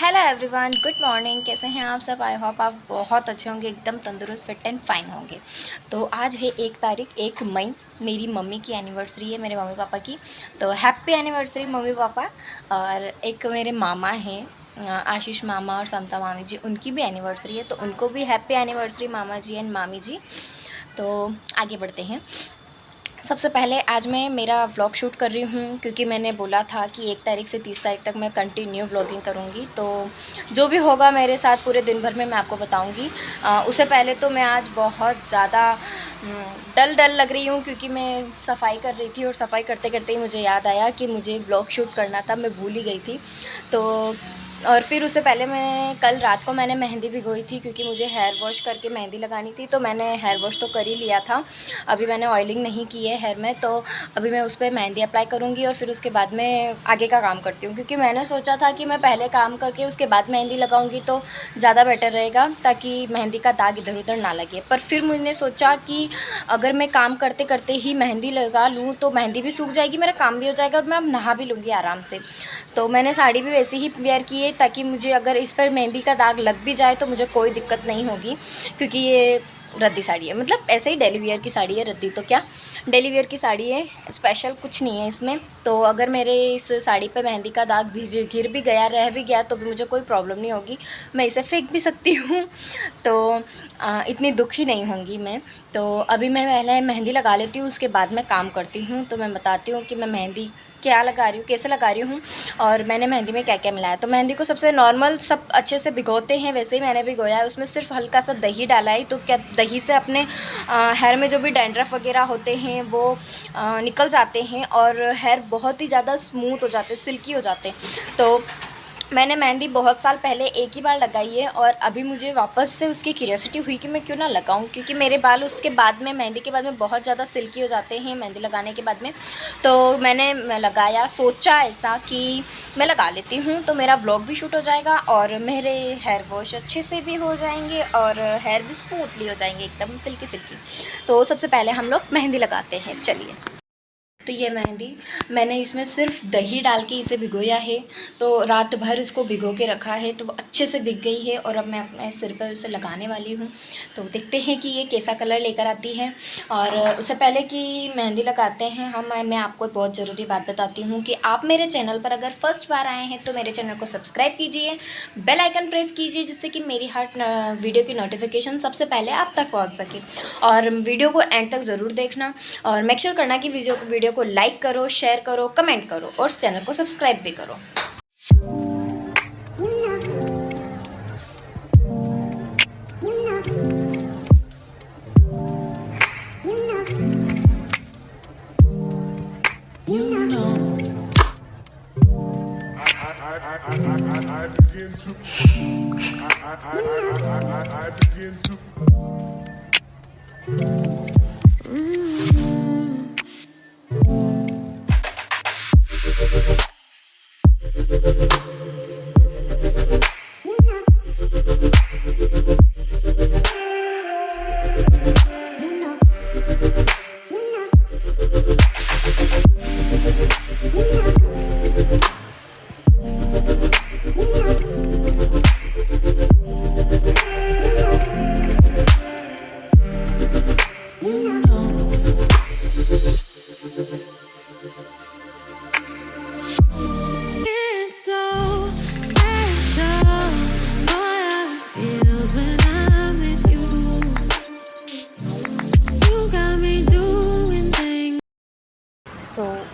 Hello everyone, good morning. कैसे हैं आप सब? आई होप आप बहुत अच्छे होंगे, एकदम तंदुरुस्त फिट एंड फाइन होंगे। तो आज है 1 तारीख 1 मई, मेरी मम्मी की एनिवर्सरी है, मेरे मम्मी पापा की। तो हैप्पी एनिवर्सरी मम्मी पापा। और एक मेरे मामा हैं, आशीष मामा और समता मामी जी, उनकी भी एनिवर्सरी है, तो उनको भी हैप्पी एनिवर्सरी मामा जी एंड मामी जी। तो आगे बढ़ते हैं। सबसे पहले आज मैं मेरा व्लॉग शूट कर रही हूँ, क्योंकि मैंने बोला था कि 1 तारीख से 30 तारीख तक मैं कंटिन्यू व्लॉगिंग करूँगी। तो जो भी होगा मेरे साथ पूरे दिन भर में मैं आपको बताऊँगी। उससे पहले तो मैं आज बहुत ज़्यादा डल लग रही हूँ, क्योंकि मैं सफाई कर रही थी और सफाई करते करते ही मुझे याद आया कि मुझे व्लॉग शूट करना था, मैं भूल ही गई थी। तो और फिर उससे पहले मैं कल रात को मैंने मेहंदी भिगोई थी, क्योंकि मुझे हेयर वॉश करके मेहंदी लगानी थी। तो मैंने हेयर वॉश तो कर ही लिया था, अभी मैंने ऑयलिंग नहीं की है हेयर में। तो अभी मैं उस पर मेहंदी अप्लाई करूँगी और फिर उसके बाद में आगे का काम करती हूँ, क्योंकि मैंने सोचा था कि मैं पहले काम करके उसके बाद मेहंदी लगाऊँगी तो ज़्यादा बेटर रहेगा, ताकि मेहंदी का दाग इधर उधर ना लगे। पर फिर मैंने सोचा कि अगर मैं काम करते करते ही मेहंदी लगा लूँ तो मेहंदी भी सूख जाएगी, मेरा काम भी हो जाएगा और मैं अब नहा भी लूँगी आराम से। तो मैंने साड़ी भी वैसे ही वेयर की है, ताकि मुझे अगर इस पर मेहंदी का दाग लग भी जाए तो मुझे कोई दिक्कत नहीं होगी, क्योंकि ये रद्दी साड़ी है, मतलब ऐसे ही डेली वेयर की साड़ी है, रद्दी तो क्या, डेली वेयर की साड़ी है, स्पेशल कुछ नहीं है इसमें। तो अगर मेरे इस साड़ी पे मेहंदी का दाग भी गिर भी गया, रह भी गया, तो भी मुझे कोई प्रॉब्लम नहीं होगी, मैं इसे फेंक भी सकती हूँ। तो इतनी दुखी नहीं होंगी मैं। तो अभी मैं पहले मेहंदी लगा लेती हूँ, उसके बाद मैं काम करती हूँ। तो मैं बताती हूँ कि मैं मेहंदी क्या लगा रही हूँ, कैसे लगा रही हूँ, और मैंने मेहंदी में क्या क्या मिलाया। तो मेहंदी को सबसे नॉर्मल सब अच्छे से भिगोते हैं, वैसे ही मैंने भिगोया है। उसमें सिर्फ हल्का सा दही डाला है, तो क्या दही से अपने हेयर में जो भी डैंड्रफ वगैरह होते हैं वो निकल जाते हैं, और हेयर बहुत ही ज़्यादा स्मूथ हो जाते हैं, सिल्की हो जाते हैं। तो मैंने मेहंदी बहुत साल पहले एक ही बार लगाई है, और अभी मुझे वापस से उसकी क्यूरियोसिटी हुई कि मैं क्यों ना लगाऊं, क्योंकि मेरे बाल उसके बाद में, मेहंदी के बाद में, बहुत ज़्यादा सिल्की हो जाते हैं मेहंदी लगाने के बाद में। तो मैंने लगाया, सोचा ऐसा कि मैं लगा लेती हूँ, तो मेरा व्लॉग भी शूट हो जाएगा और मेरे हेयर वॉश अच्छे से भी हो जाएंगे और हेयर भी स्मूथली हो जाएंगे, एकदम सिल्की सिल्की। तो सबसे पहले हम लोग मेहंदी लगाते हैं, चलिए। तो ये मेहंदी मैंने इसमें सिर्फ दही डाल के इसे भिगोया है। तो रात भर इसको भिगो के रखा है, तो वो अच्छे से भिग गई है, और अब मैं अपने सिर पर उसे लगाने वाली हूँ। तो देखते हैं कि ये कैसा कलर लेकर आती है। और उससे पहले कि मेहंदी लगाते हैं मैं आपको बहुत ज़रूरी बात बताती हूँ कि आप मेरे चैनल पर अगर फर्स्ट बार आए हैं तो मेरे चैनल को सब्सक्राइब कीजिए, बेल आइकन प्रेस कीजिए, जिससे कि मेरी हर वीडियो की नोटिफिकेशन सबसे पहले आप तक पहुँच सके। और वीडियो को एंड तक ज़रूर देखना, और मेक श्योर करना कि वीडियो को लाइक करो, शेयर करो, कमेंट करो, और चैनल को सब्सक्राइब भी करो। I begin to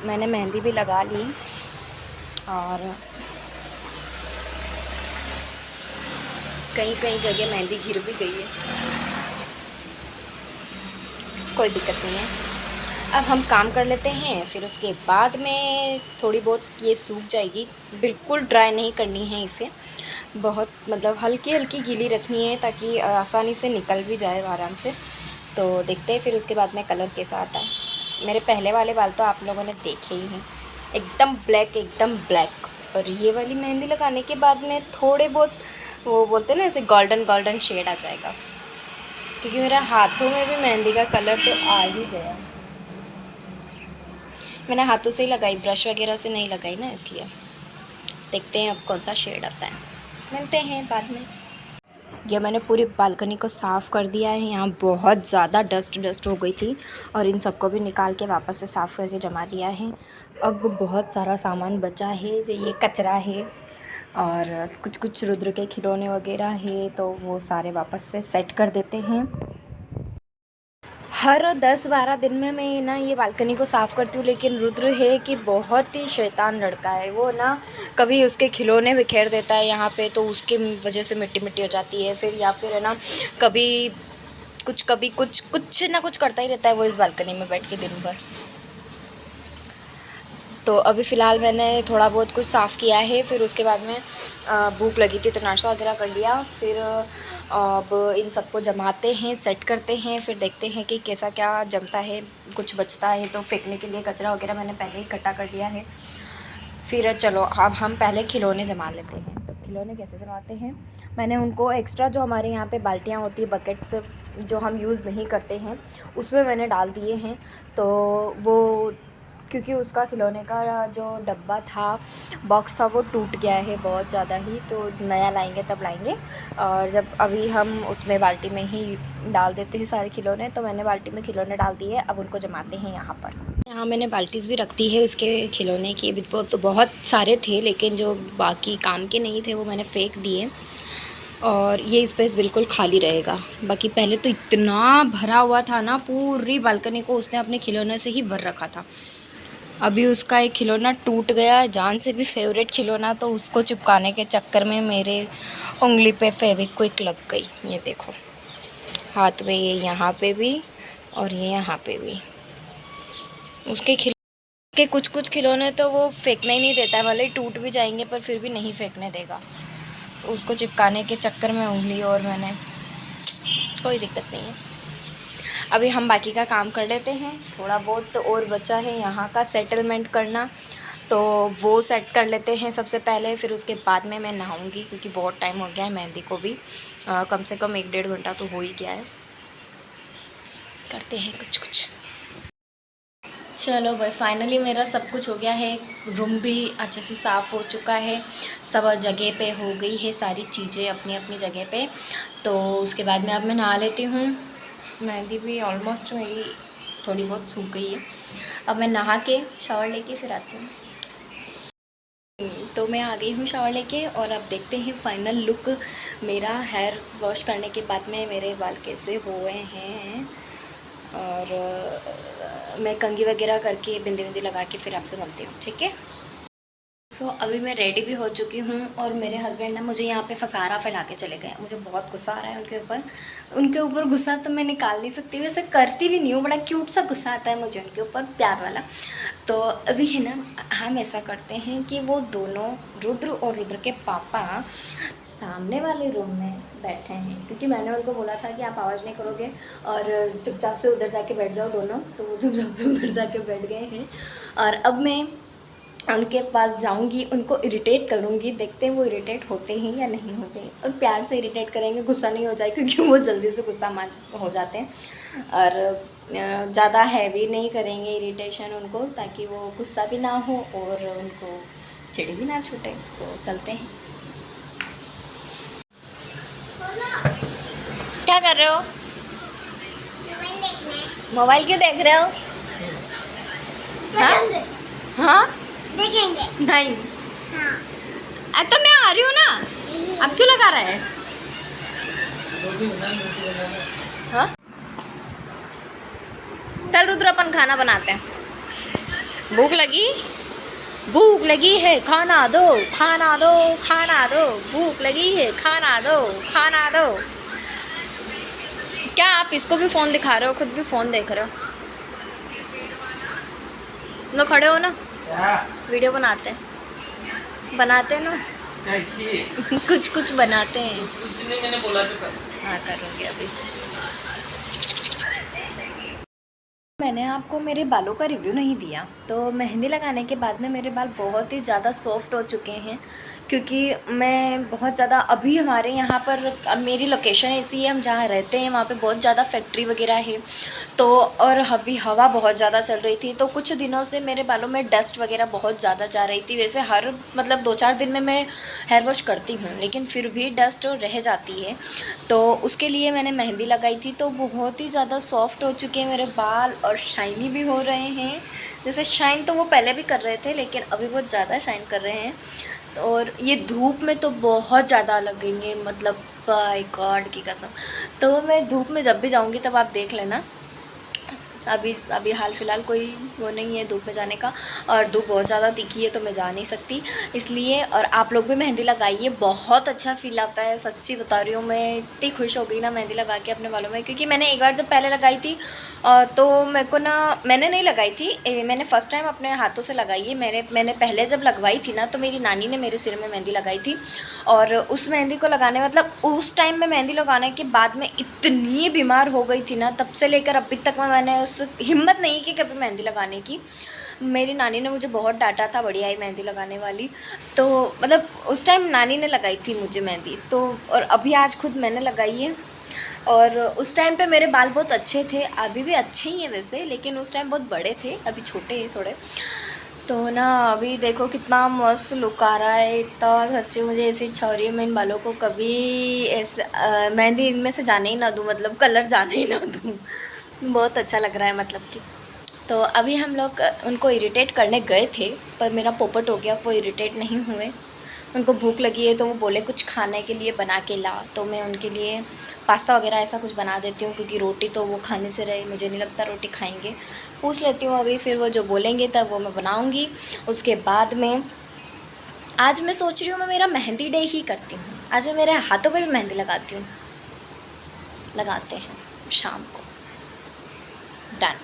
मैंने मेहंदी भी लगा ली, और कई कई जगह मेहंदी गिर भी गई है, कोई दिक्कत नहीं है। अब हम काम कर लेते हैं, फिर उसके बाद में थोड़ी बहुत ये सूख जाएगी, बिल्कुल ड्राई नहीं करनी है इसे, बहुत मतलब हल्की हल्की गीली रखनी है, ताकि आसानी से निकल भी जाए आराम से। तो देखते हैं फिर उसके बाद में कलर कैसा आता है। मेरे पहले वाले बाल तो आप लोगों ने देखे ही हैं, एकदम ब्लैक, एकदम ब्लैक। और ये वाली मेहंदी लगाने के बाद में थोड़े बहुत वो बोलते हैं ना, ऐसे गोल्डन गोल्डन शेड आ जाएगा, क्योंकि मेरे हाथों में भी मेहंदी का कलर तो आ ही गया। मैंने हाथों से ही लगाई, ब्रश वगैरह से नहीं लगाई ना, इसलिए। देखते हैं अब कौन सा शेड आता है। मिलते हैं बाद में। ये मैंने पूरी बालकनी को साफ़ कर दिया है। यहाँ बहुत ज़्यादा डस्ट हो गई थी और इन सबको भी निकाल के वापस से साफ़ करके जमा दिया है। अब बहुत सारा सामान बचा है, जो ये कचरा है और कुछ रुद्र के खिलौने वगैरह है, तो वो सारे वापस से सेट कर देते हैं। हर 10-12 दिन में मैं ना ये बालकनी को साफ़ करती हूँ, लेकिन रुद्र है कि बहुत ही शैतान लड़का है। वो ना कभी उसके खिलौने बिखेर देता है यहाँ पे, तो उसकी वजह से मिट्टी हो जाती है फिर, या फिर है ना कभी कुछ ना कुछ करता ही रहता है वो इस बालकनी में बैठ के दिन भर। तो अभी फ़िलहाल मैंने थोड़ा बहुत कुछ साफ़ किया है, फिर उसके बाद में भूख लगी थी तो नाश्ता वगैरह कर लिया। फिर अब इन सबको जमाते हैं, सेट करते हैं, फिर देखते हैं कि कैसा क्या जमता है। कुछ बचता है तो फेंकने के लिए कचरा वगैरह मैंने पहले ही इकट्ठा कर लिया है। फिर चलो अब हम पहले खिलौने जमा लेते हैं। तो खिलौने कैसे जमाते हैं, मैंने उनको एक्स्ट्रा जो हमारे यहाँ पे बाल्टियाँ होती है, बकेट्स जो हम यूज़ नहीं करते हैं, उसमें मैंने डाल दिए हैं। तो वो क्योंकि उसका खिलौने का जो डब्बा था, बॉक्स था, वो टूट गया है बहुत ज़्यादा ही, तो नया लाएंगे तब लाएंगे। और जब अभी हम उसमें बाल्टी में ही डाल देते हैं सारे खिलौने, तो मैंने बाल्टी में खिलौने डाल दिए। अब उनको जमाते हैं यहाँ पर। यहाँ मैंने बाल्टीज़ भी रख दी है उसके खिलौने की। अभी तो बहुत सारे थे, लेकिन जो बाकी काम के नहीं थे वो मैंने फेंक दिए और ये स्पेस बिल्कुल खाली रहेगा। बाकी पहले तो इतना भरा हुआ था ना, पूरी बालकनी को उसने अपने खिलौने से ही भर रखा था। अभी उसका एक खिलौना टूट गया, जान से भी फेवरेट खिलौना, तो उसको चिपकाने के चक्कर में मेरे उंगली पे फेविक्विक लग गई। ये देखो हाथ में, ये यहाँ पे भी और ये यहाँ पे भी। उसके कुछ खिलौने तो वो फेंकने ही नहीं देता है, भले ही टूट भी जाएंगे पर फिर भी नहीं फेंकने देगा। उसको चिपकाने के चक्कर में उंगली, और मैंने, कोई दिक्कत नहीं है। अभी हम बाकी का काम कर लेते हैं। थोड़ा बहुत और बचा है यहाँ का सेटलमेंट करना, तो वो सेट कर लेते हैं सबसे पहले। फिर उसके बाद में मैं नहाऊंगी, क्योंकि बहुत टाइम हो गया है मेहंदी को भी। कम से कम 1-1.5 घंटा तो हो ही गया है। करते हैं कुछ। चलो भाई, फाइनली मेरा सब कुछ हो गया है। रूम भी अच्छे से साफ़ हो चुका है, सब जगह पे हो गई है सारी चीज़ें अपनी अपनी जगह पे। तो उसके बाद में अब मैं नहा लेती हूँ। मेहंदी भी ऑलमोस्ट मेरी थोड़ी बहुत सूख गई है। अब मैं नहा के शावर लेके फिर आती हूँ। तो मैं आ गई हूँ शावर लेके, और अब देखते हैं फाइनल लुक मेरा। हेयर वॉश करने के बाद में मेरे बाल कैसे हुए हैं, और मैं कंघी वगैरह करके बिंदी बिंदी लगा के फिर आपसे मिलती हूँ, ठीक है। तो अभी मैं रेडी भी हो चुकी हूँ, और मेरे हस्बैंड ना मुझे यहाँ पे फसारा फैला के चले गए। मुझे बहुत गुस्सा आ रहा है उनके ऊपर गुस्सा तो मैं निकाल नहीं सकती, वैसे करती भी नहीं हूँ, बड़ा क्यूट सा गुस्सा आता है मुझे उनके ऊपर, प्यार वाला। तो अभी है ना, हम ऐसा करते हैं कि वो दोनों, रुद्र और रुद्र के पापा, सामने वाले रूम में बैठे हैं, क्योंकि मैंने उनको बोला था कि आप आवाज़ नहीं करोगे और चुपचाप से उधर जाके बैठ जाओ दोनों, तो वो चुपचाप से उधर जाके बैठ गए हैं। और अब मैं उनके पास जाऊंगी, उनको इरिटेट करूंगी, देखते हैं वो इरिटेट होते हैं या नहीं होते हैं। और प्यार से इरिटेट करेंगे, गुस्सा नहीं हो जाए, क्योंकि वो जल्दी से गुस्सा मान हो जाते हैं। और ज़्यादा हैवी नहीं करेंगे इरिटेशन उनको, ताकि वो गुस्सा भी ना हो और उनको चिढ़ भी ना छूटे। तो चलते हैं। क्या कर रहे हो? मोबाइल क्यों देख रहे हो? हाँ हाँ देखेंगे नहीं। हाँ। तो मैं आ रही हूँ ना, अब क्यों लगा रहा है? हाँ चल रुद्र, अपन खाना बनाते हैं। भूख लगी है, खाना दो, खाना दो, खाना दो, भूख लगी है, खाना दो, खाना दो। क्या आप इसको भी फ़ोन दिखा रहे हो, खुद भी फ़ोन देख रहे हो? लो खड़े हो ना, वीडियो बनाते हैं ना। कुछ बनाते हैं। कुछ नहीं, मैंने बोला तो कर। हाँ करूँगी अभी। मैंने आपको मेरे बालों का रिव्यू नहीं दिया। तो मेहंदी लगाने के बाद में मेरे बाल बहुत ही ज़्यादा सॉफ्ट हो चुके हैं, क्योंकि मैं बहुत ज़्यादा अभी हमारे यहाँ पर अब मेरी लोकेशन ऐसी है, हम जहाँ रहते हैं वहाँ पे बहुत ज़्यादा फैक्ट्री वगैरह है। तो और अभी हवा बहुत ज़्यादा चल रही थी, तो कुछ दिनों से मेरे बालों में डस्ट वगैरह बहुत ज़्यादा जा रही थी। वैसे हर मतलब 2-4 दिन में मैं हेयर वॉश करती हूँ, लेकिन फिर भी डस्ट रह जाती है। तो उसके लिए मैंने मेहंदी लगाई थी, तो बहुत ही ज़्यादा सॉफ्ट हो चुके हैं मेरे बाल और शाइनी भी हो रहे हैं। जैसे शाइन तो वो पहले भी कर रहे थे, लेकिन अभी बहुत ज़्यादा शाइन कर रहे हैं। और ये धूप में तो बहुत ज़्यादा लगेंगे, मतलब बाय गॉड की कसम। तो मैं धूप में जब भी जाऊँगी तब आप देख लेना। अभी हाल फ़िलहाल कोई वो नहीं है धूप में जाने का, और धूप बहुत ज़्यादा तीखी है तो मैं जा नहीं सकती इसलिए। और आप लोग भी मेहंदी लगाइए, बहुत अच्छा फ़ील आता है, सच्ची बता रही हूँ। मैं इतनी खुश हो गई ना मेहंदी लगा के अपने बालों में, क्योंकि मैंने एक बार जब पहले लगाई थी तो मेरे को ना, मैंने नहीं लगाई थी, मैंने फ़र्स्ट टाइम अपने हाथों से लगाई है। मैंने पहले जब लगवाई थी ना, तो मेरी नानी ने मेरे सिर में मेहंदी लगाई थी। और उस मेहंदी को लगाने, मतलब उस टाइम में मेहंदी लगाने के बाद में इतनी बीमार हो गई थी ना, तब से लेकर अभी तक मैंने उस हिम्मत नहीं की कभी मेहंदी लगाने की। मेरी नानी ने मुझे बहुत डांटा था, बढ़िया ही मेहंदी लगाने वाली। तो मतलब उस टाइम नानी ने लगाई थी मुझे मेहंदी, तो और अभी आज खुद मैंने लगाई है। और उस टाइम पे मेरे बाल बहुत अच्छे थे, अभी भी अच्छे ही हैं वैसे, लेकिन उस टाइम बहुत बड़े थे, अभी छोटे हैं थोड़े। तो ना अभी देखो कितना मस्त लुक आ रहा है, इतना सच्ची मुझे ऐसी इच्छा हो रही है मैं इन बालों को कभी ऐसे मेहंदी इनमें से जाने ही ना दूँ, मतलब कलर जाने ही ना दूँ। बहुत अच्छा लग रहा है मतलब कि। तो अभी हम लोग उनको इरिटेट करने गए थे, पर मेरा पोपट हो गया, वो इरिटेट नहीं हुए। उनको भूख लगी है तो वो बोले कुछ खाने के लिए बना के ला, तो मैं उनके लिए पास्ता वगैरह ऐसा कुछ बना देती हूँ, क्योंकि रोटी तो वो खाने से रहे, मुझे नहीं लगता रोटी खाएंगे। पूछ लेती हूँ अभी, फिर वो जो बोलेंगे तब वो मैं बनाऊँगी। उसके बाद में आज मैं सोच रही हूँ मैं मेरा मेहंदी डे ही करती हूँ, आज मैं मेरे हाथों पे भी मेहंदी लगाती हूँ, लगाते हैं शाम को, डन।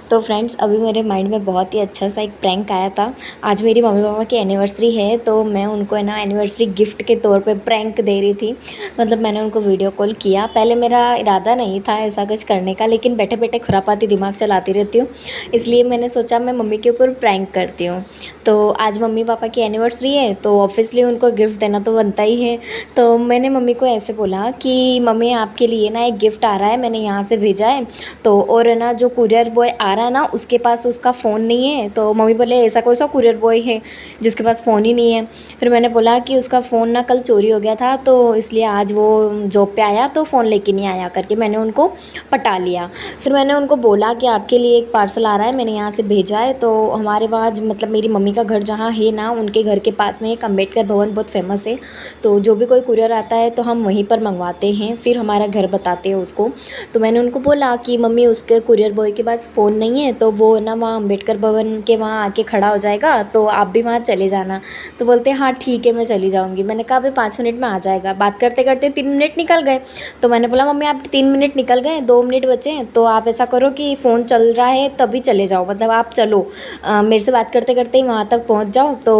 तो फ्रेंड्स अभी मेरे माइंड में बहुत ही अच्छा सा एक प्रैंक आया था। आज मेरी मम्मी पापा की एनिवर्सरी है, तो मैं उनको है ना एनिवर्सरी गिफ्ट के तौर पे प्रैंक दे रही थी। मतलब मैंने उनको वीडियो कॉल किया, पहले मेरा इरादा नहीं था ऐसा कुछ करने का, लेकिन बैठे बैठे खुरापाती दिमाग चलाती रहती हूँ, इसलिए मैंने सोचा मैं मम्मी के ऊपर प्रैंक करती हूँ। तो आज मम्मी पापा की एनिवर्सरी है, तो ऑब्वियसली उनको गिफ्ट देना तो बनता ही है। तो मैंने मम्मी को ऐसे बोला कि मम्मी आपके लिए ना एक गिफ्ट आ रहा है, मैंने यहाँ से भेजा है, तो और है ना जो कुरियर बॉय आ रहा है ना उसके पास उसका फ़ोन नहीं है। तो मम्मी बोले ऐसा कौन सा कुरियर बॉय है जिसके पास फ़ोन ही नहीं है। फिर मैंने बोला कि उसका फ़ोन ना कल चोरी हो गया था, तो इसलिए आज वो जॉब पे आया तो फ़ोन लेके नहीं आया करके मैंने उनको पटा लिया। फिर मैंने उनको बोला कि आपके लिए एक पार्सल आ रहा है, मैंने यहाँ से भेजा है। तो हमारे वहाँ मतलब मेरी मम्मी का घर जहाँ है ना, उनके घर के पास में एक अम्बेडकर भवन बहुत फेमस है, तो जो भी कोई कुरियर आता है तो हम वहीं पर मंगवाते हैं, फिर हमारा घर बताते हैं उसको। तो मैंने उनको बोला कि मम्मी उसके कुरियर बॉय के पास फ़ोन नहीं है, तो वो ना वहाँ अम्बेडकर भवन के वहाँ आके खड़ा हो जाएगा, तो आप भी वहाँ चले जाना। तो बोलते हैं हाँ ठीक है मैं चली जाऊँगी। मैंने कहा अभी 5 मिनट में आ जाएगा। बात करते करते 3 मिनट निकल गए। तो मैंने बोला मम्मी आप 3 मिनट निकल गए, 2 मिनट बचे हैं, तो आप ऐसा करो कि फ़ोन चल रहा है तभी चले जाओ, मतलब आप चलो मेरे से बात करते करते ही वहाँ तक पहुँच जाओ, तो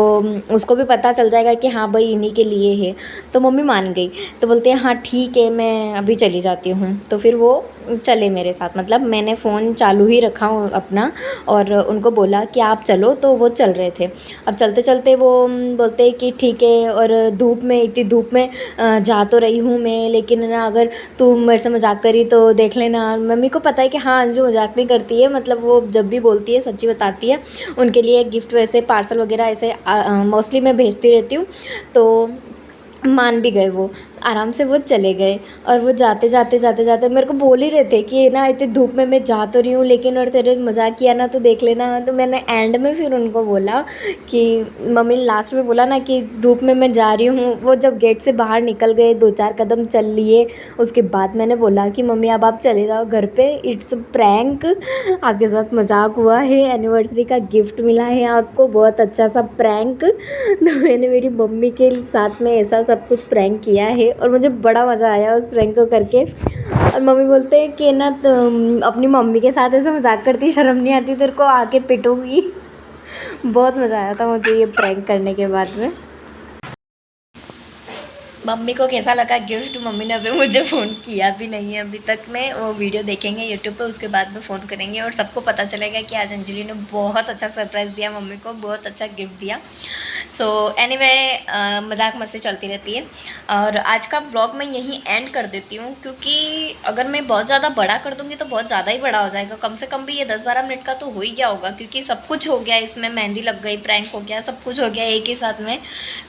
उसको भी पता चल जाएगा कि हाँ भाई इन्हीं के लिए है। तो मम्मी मान गई, तो बोलते हैं हाँ ठीक है मैं अभी चली जाती हूँ। तो फिर वो चले मेरे साथ, मतलब मैंने फ़ोन चालू ही रखा अपना और उनको बोला कि आप चलो, तो वो चल रहे थे। अब चलते चलते वो बोलते कि ठीक है, और धूप में, इतनी धूप में जा तो रही हूँ मैं, लेकिन ना अगर तू मेरे से मजाक करी तो देख लेना। मम्मी को पता है कि हाँ अंजू मजाक नहीं करती है, मतलब वो जब भी बोलती है सच्ची बताती है। उनके लिए गिफ्ट वैसे पार्सल वगैरह ऐसे मोस्टली मैं भेजती रहती हूँ, तो मान भी गए वो, आराम से वो चले गए। और वो जाते जाते मेरे को बोल ही रहे थे कि ना इतनी धूप में मैं जा तो रही हूँ, लेकिन और तेरे मजाक किया ना तो देख लेना। तो मैंने एंड में फिर उनको बोला कि मम्मी लास्ट में बोला ना कि धूप में मैं जा रही हूँ। वो जब गेट से बाहर निकल गए, 2-4 कदम चल लिए, उसके बाद मैंने बोला कि मम्मी अब आप चले जाओ घर पे, इट्स प्रैंक, आपके साथ मजाक हुआ है, एनिवर्सरी का गिफ्ट मिला है आपको, बहुत अच्छा सा प्रैंक। तो मैंने मेरी मम्मी के साथ में ऐसा सब कुछ प्रैंक किया है और मुझे बड़ा मज़ा आया उस प्रैंक को करके। और मम्मी बोलते हैं कि ना तुम अपनी मम्मी के साथ ऐसे मजाक करती, शर्म नहीं आती तेरे को, आके पिटूंगी। बहुत मज़ा आया था मुझे ये प्रैंक करने के बाद में। मम्मी को कैसा लगा गिफ्ट, मम्मी ने अभी मुझे फ़ोन किया भी नहीं है अभी तक में। वो वीडियो देखेंगे यूट्यूब पे, उसके बाद में फ़ोन करेंगे और सबको पता चलेगा कि आज अंजलि ने बहुत अच्छा सरप्राइज़ दिया मम्मी को, बहुत अच्छा गिफ्ट दिया। सो एनीवे मजाक मस्ती चलती रहती है और आज का व्लॉग मैं यहीं एंड कर देती हूँ, क्योंकि अगर मैं बहुत ज़्यादा बड़ा कर दूँगी तो बहुत ज़्यादा ही बड़ा हो जाएगा। कम से कम भी ये 10-12 मिनट का तो हो ही गया होगा, क्योंकि सब कुछ हो गया इसमें, मेहंदी लग गई, प्रैंक हो गया, सब कुछ हो गया एक ही साथ में।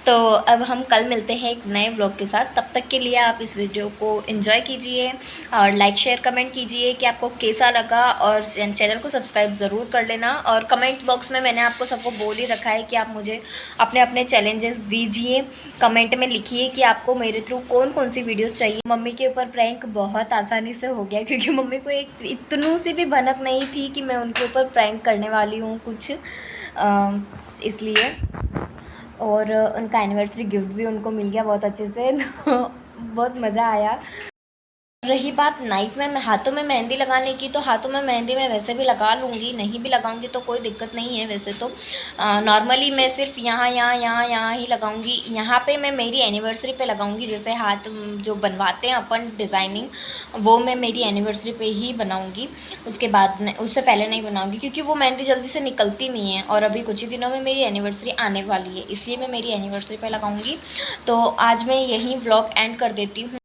तो अब हम कल मिलते हैं एक नए व्लॉग के साथ। तब तक के लिए आप इस वीडियो को एंजॉय कीजिए और लाइक शेयर कमेंट कीजिए कि आपको कैसा लगा, और चैनल को सब्सक्राइब ज़रूर कर लेना। और कमेंट बॉक्स में मैंने आपको सबको बोल ही रखा है कि आप मुझे अपने अपने चैलेंजेस दीजिए, कमेंट में लिखिए कि आपको मेरे थ्रू कौन कौन सी वीडियोस चाहिए। मम्मी के ऊपर प्रैंक बहुत आसानी से हो गया, क्योंकि मम्मी को एक इतनू सी भी भनक नहीं थी कि मैं उनके ऊपर प्रैंक करने वाली हूँ कुछ, इसलिए। और उनका एनिवर्सरी गिफ्ट भी उनको मिल गया बहुत अच्छे से, तो बहुत मज़ा आया। रही बात नाइफ में हाथों में मेहंदी लगाने की, तो हाथों में मेहंदी मैं वैसे भी लगा लूँगी, नहीं भी लगाऊंगी तो कोई दिक्कत नहीं है। वैसे तो नॉर्मली मैं सिर्फ यहाँ ही लगाऊंगी। यहाँ पे मैं मेरी एनिवर्सरी पे लगाऊंगी, जैसे हाथ जो बनवाते हैं अपन डिज़ाइनिंग, वो मैं मेरी एनिवर्सरी पे ही बनाऊंगी। उसके बाद उससे पहले नहीं बनाऊंगी, क्योंकि वो मेहंदी जल्दी से निकलती नहीं है और अभी कुछ ही दिनों में मेरी एनिवर्सरी आने वाली है, इसलिए मैं मेरी एनिवर्सरी पे लगाऊंगी। तो आज मैं यहीं व्लॉग एंड कर देती हूँ।